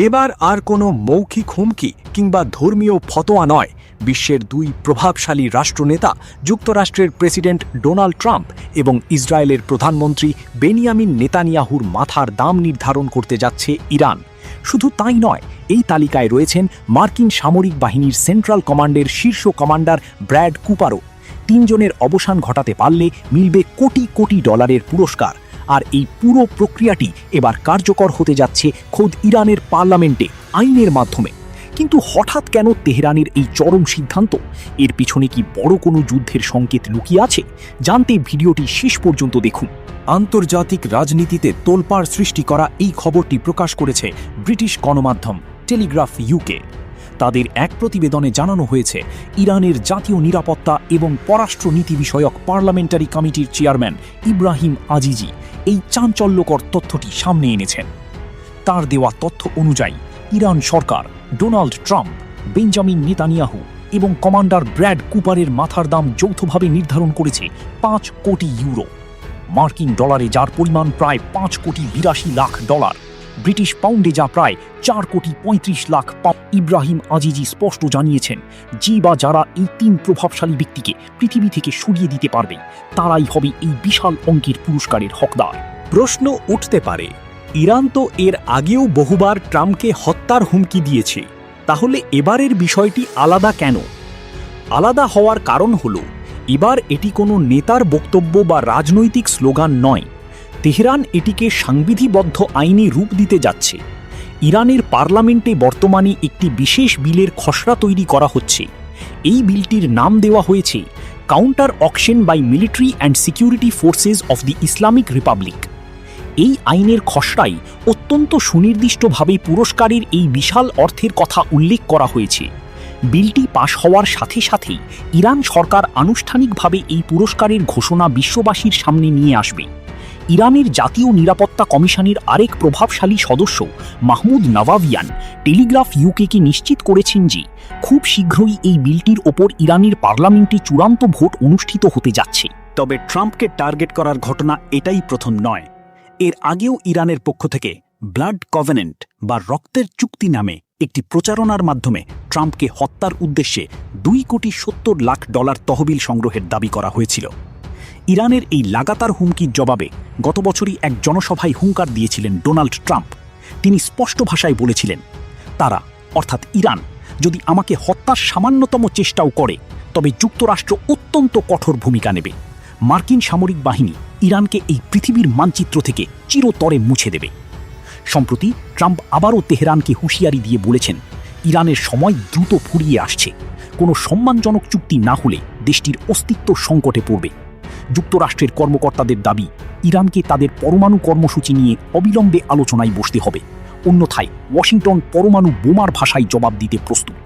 এবার আর কোনো মৌখিক হুমকি কিংবা ধর্মীয় ফতোয়া নয়, বিশ্বের দুই প্রভাবশালী রাষ্ট্রনেতা যুক্তরাষ্ট্রের প্রেসিডেন্ট ডোনাল্ড ট্রাম্প এবং ইসরায়েলের প্রধানমন্ত্রী বেনিয়ামিন নেতানিয়াহুর মাথার দাম নির্ধারণ করতে যাচ্ছে ইরান। শুধু তাই নয়, এই তালিকায় রয়েছেন মার্কিন সামরিক বাহিনীর সেন্ট্রাল কমান্ডের শীর্ষ কমান্ডার ব্র্যাড কুপারও। তিনজনের অবসান ঘটাতে পারলে মিলবে কোটি কোটি ডলারের পুরস্কার। আর এই পুরো প্রক্রিয়াটি এবার কার্যকর হতে যাচ্ছে খোদ ইরানের পার্লামেন্টে আইনের মাধ্যমে। কিন্তু হঠাৎ কেন তেহরানের এই চরম সিদ্ধান্ত? এর পিছনে কি বড় কোনো যুদ্ধের সংকেত লুকিয়ে আছে? জানতে ভিডিওটি শেষ পর্যন্ত দেখুন। আন্তর্জাতিক রাজনীতিতে তোলপাড় সৃষ্টি করা এই খবরটি প্রকাশ করেছে ব্রিটিশ গণমাধ্যম টেলিগ্রাফ ইউকে। তাদের এক প্রতিবেদনে জানানো হয়েছে, ইরানের জাতীয় নিরাপত্তা এবং পররাষ্ট্রনীতি বিষয়ক পার্লামেন্টারি কমিটির চেয়ারম্যান ইব্রাহিম আজিজি এই চাঞ্চল্যকর তথ্যটি সামনে এনেছেন। তার দেওয়া তথ্য অনুযায়ী ইরান সরকার ডোনাল্ড ট্রাম্প, বেঞ্জামিন নেতানিয়াহু এবং কমান্ডার ব্র্যাড কুপারের মাথার দাম যৌথভাবে নির্ধারণ করেছে 5 কোটি ইউরো, মার্কিন ডলারে যার পরিমাণ প্রায় 5 কোটি 82 লাখ ডলার, ব্রিটিশ পাউন্ডে যা প্রায় 4 কোটি 35 লাখ পাউন্ড। ইব্রাহিম আজিজি স্পষ্ট জানিয়েছেন, যে বা যারা এই তিন প্রভাবশালী ব্যক্তিকে পৃথিবী থেকে সরিয়ে দিতে পারবে, তারাই হবে এই বিশাল অঙ্কের পুরস্কারের হকদার। প্রশ্ন উঠতে পারে, ইরান তো এর আগেও বহুবার ট্রাম্পকে হত্যার হুমকি দিয়েছে, তাহলে এবারের বিষয়টি আলাদা কেন? আলাদা হওয়ার কারণ হল, এবার এটি কোনো নেতার বক্তব্য বা রাজনৈতিক স্লোগান নয়। তেহরান এটিকে সাংবিধিবদ্ধ আইনি রূপ দিতে যাচ্ছে। ইরানের পার্লামেন্টে বর্তমানে একটি বিশেষ বিলের খসড়া তৈরি করা হচ্ছে। এই বিলটির নাম দেওয়া হয়েছে counteraction by military and security forces of the Islamic Republic. এই আইনের খসড়ায় অত্যন্ত সুনির্দিষ্টভাবে পুরস্কারের এই বিশাল অর্থের কথা উল্লেখ করা হয়েছে। বিলটি পাশ হওয়ার সাথে সাথেই ইরান সরকার আনুষ্ঠানিকভাবে এই পুরস্কারের ঘোষণা বিশ্ববাসীর সামনে নিয়ে আসবে। ইরানের জাতীয় নিরাপত্তা কমিশনের আরেক প্রভাবশালী সদস্য মাহমুদ নভাভিয়ান টেলিগ্রাফ ইউকেকে নিশ্চিত করেছেন যে খুব শীঘ্রই এই বিলটির ওপর ইরানের পার্লামেন্টে চূড়ান্ত ভোট অনুষ্ঠিত হতে যাচ্ছে। তবে ট্রাম্পকে টার্গেট করার ঘটনা এটাই প্রথম নয়। এর আগেও ইরানের পক্ষ থেকে ব্লাড কভেনেন্ট বা রক্তের চুক্তি নামে একটি প্রচারণার মাধ্যমে ট্রাম্পকে হত্যার উদ্দেশ্যে 2 কোটি 70 লাখ ডলার তহবিল সংগ্রহের দাবি করা হয়েছিল। ইরানের এই লাগাতার হুমকির জবাবে গত বছরই এক জনসভায় হুঙ্কার দিয়েছিলেন ডোনাল্ড ট্রাম্প। তিনি স্পষ্ট ভাষায় বলেছিলেন, তারা অর্থাৎ ইরান যদি আমাকে হত্যার সামান্যতম চেষ্টাও করে, তবে যুক্তরাষ্ট্র অত্যন্ত কঠোর ভূমিকা নেবে। মার্কিন সামরিক বাহিনী ইরানকে এই পৃথিবীর মানচিত্র থেকে চিরতরে মুছে দেবে। সম্প্রতি ট্রাম্প আবারও তেহরানকে হুঁশিয়ারি দিয়ে বলেছেন, ইরানের সময় দ্রুত ফুরিয়ে আসছে। কোনো সম্মানজনক চুক্তি না হলে দেশটির অস্তিত্ব সংকটে পড়বে। যুক্তরাষ্ট্রের কর্মকর্তাদের দাবি, ইরানকে তাদের পরমাণু কর্মসূচি নিয়ে অবিলম্বে আলোচনায় বসতে হবে, অন্যথায় ওয়াশিংটন পরমাণু বোমার ভাষায় জবাব দিতে প্রস্তুত।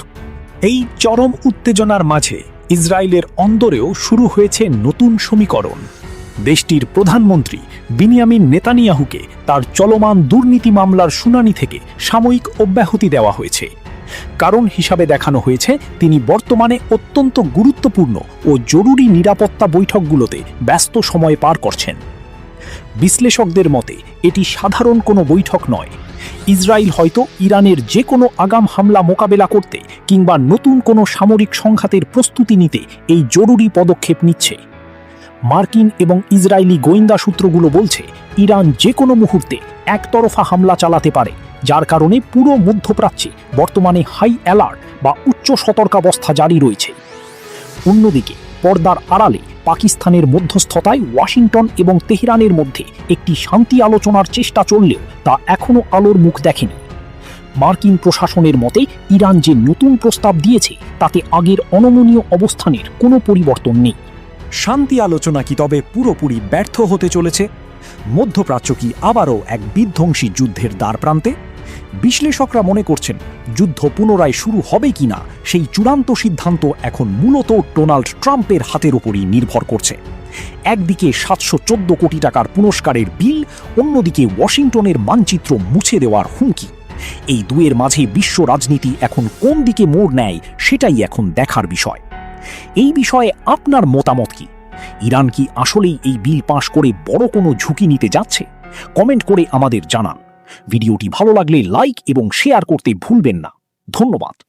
এই চরম উত্তেজনার মাঝে ইসরায়েলের অন্দরেও শুরু হয়েছে নতুন সমীকরণ। দেশটির প্রধানমন্ত্রী বেনিয়ামিন নেতানিয়াহুকে তার চলমান দুর্নীতি মামলার শুনানি থেকে সাময়িক অব্যাহতি দেওয়া হয়েছে। কারণ হিসাবে দেখানো হয়েছে, তিনি বর্তমানে অত্যন্ত গুরুত্বপূর্ণ ও জরুরি নিরাপত্তা বৈঠকগুলোতে ব্যস্ত সময় পার করছেন। বিশ্লেষকদের মতে এটি সাধারণ কোনো বৈঠক নয়। ইসরায়েল হয়তো ইরানের যে কোনো আগাম হামলা মোকাবেলা করতে কিংবা নতুন কোনো সামরিক সংঘাতের প্রস্তুতি নিতে এই জরুরি পদক্ষেপ নিচ্ছে। মার্কিন এবং ইসরায়েলি গোয়েন্দা সূত্রগুলো বলছে, ইরান যে কোনো মুহূর্তে একতরফা হামলা চালাতে পারে, যার কারণে পুরো মধ্যপ্রাচ্যে বর্তমানে হাই অ্যালার্ট বা উচ্চ সতর্কাবস্থা জারি রয়েছে। অন্যদিকে পর্দার আড়ালে পাকিস্তানের মধ্যস্থতায় ওয়াশিংটন এবং তেহরানের মধ্যে একটি শান্তি আলোচনার চেষ্টা চললেও তা এখনও আলোর মুখ দেখেনি। মার্কিন প্রশাসনের মতে, ইরান যে নতুন প্রস্তাব দিয়েছে তাতে আগের অনমনীয় অবস্থানের কোনো পরিবর্তন নেই। শান্তি আলোচনা কি তবে পুরোপুরি ব্যর্থ হতে চলেছে? মধ্যপ্রাচ্য কি আবারও এক বিধ্বংসী যুদ্ধের দ্বারপ্রান্তে? বিশ্লেষকরা মনে করছেন, যুদ্ধ পুনরায় শুরু হবে কিনা সেই চূড়ান্ত সিদ্ধান্ত এখন মূলত ডোনাল্ড ট্রাম্পের হাতের উপরই নির্ভর করছে। একদিকে 714 কোটি টাকার পুরস্কারের বিল, অন্যদিকে ওয়াশিংটনের মানচিত্র মুছে দেওয়ার হুমকি। এই দুয়ের মাঝে বিশ্ব রাজনীতি এখন কোন দিকে মোড় নেয়, সেটাই এখন দেখার বিষয়। এই বিষয়ে আপনার মতামত কি? ইরান কি আসলেই এই বিল পাশ করে বড় কোনো ঝুঁকি নিতে যাচ্ছে? কমেন্ট করে আমাদের জানান। ভিডিওটি ভালো লাগলে লাইক এবং শেয়ার করতে ভুলবেন না। ধন্যবাদ।